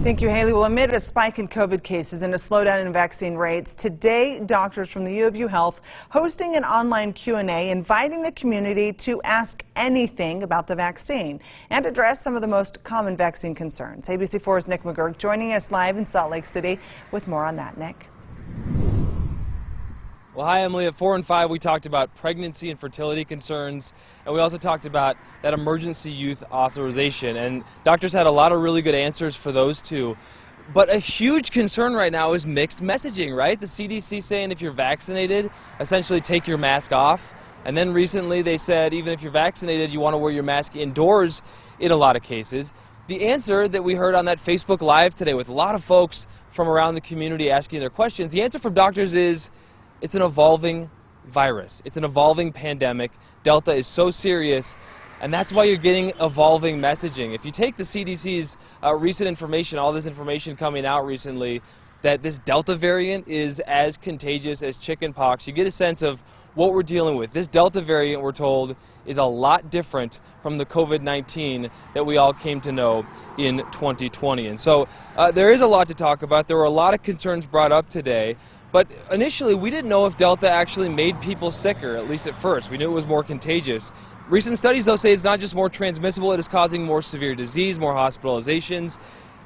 Thank you, Haley. Well, amid a spike in COVID cases and a slowdown in vaccine rates, today doctors from the U of U Health hosting an online Q&A inviting the community to ask anything about the vaccine and address some of the most common vaccine concerns. ABC4's Nick McGurk joining us live in Salt Lake City with more on that. Nick. Well, hi, Emily. At 4 and 5, we talked about pregnancy and fertility concerns, and we also talked about that emergency youth authorization. And doctors had a lot of really good answers for those two. But a huge concern right now is mixed messaging, right? The CDC saying if you're vaccinated, essentially take your mask off. And then recently they said even if you're vaccinated, you want to wear your mask indoors in a lot of cases. The answer that we heard on that Facebook Live today with a lot of folks from around the community asking their questions, the answer from doctors is it's an evolving virus. It's an evolving pandemic. Delta is so serious, and that's why you're getting evolving messaging. If you take the CDC's recent information, all this information coming out recently, that this Delta variant is as contagious as chickenpox, you get a sense of what we're dealing with. This Delta variant, we're told, is a lot different from the COVID-19 that we all came to know in 2020. And so there is a lot to talk about. There were a lot of concerns brought up today. But initially, we didn't know if Delta actually made people sicker, at least at first. We knew it was more contagious. Recent studies, though, say it's not just more transmissible, it is causing more severe disease, more hospitalizations.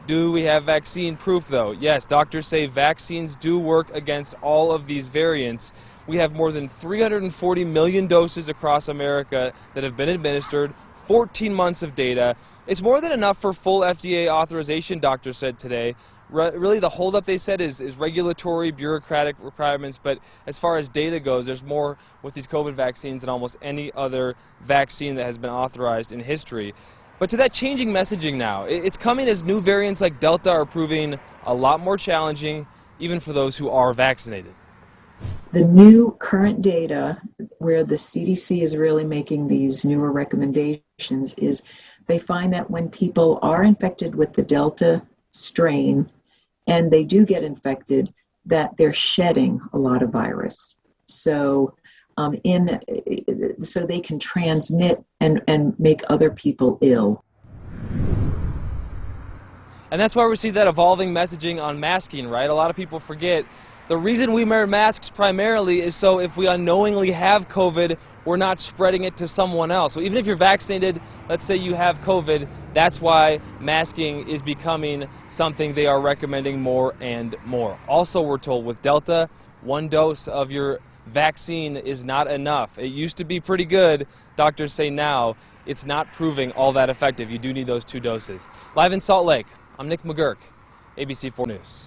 Do we have vaccine proof, though? Yes, doctors say vaccines do work against all of these variants. We have more than 340 million doses across America that have been administered, 14 months of data. It's more than enough for full FDA authorization, doctors said today. Really, the holdup, they said, is regulatory, bureaucratic requirements, but as far as data goes, there's more with these COVID vaccines than almost any other vaccine that has been authorized in history. But to that changing messaging now, it's coming as new variants like Delta are proving a lot more challenging, even for those who are vaccinated. The new current data where the CDC is really making these newer recommendations is they find that when people are infected with the Delta strain, and they do get infected, that they're shedding a lot of virus. So so they can transmit and make other people ill. And that's why we see that evolving messaging on masking, right? A lot of people forget the reason we wear masks primarily is so if we unknowingly have COVID, we're not spreading it to someone else. So even if you're vaccinated, let's say you have COVID, that's why masking is becoming something they are recommending more and more. Also, we're told with Delta, 1 dose of your vaccine is not enough. It used to be pretty good. Doctors say now it's not proving all that effective. You do need those 2 doses. Live in Salt Lake, I'm Nick McGurk, ABC4 News.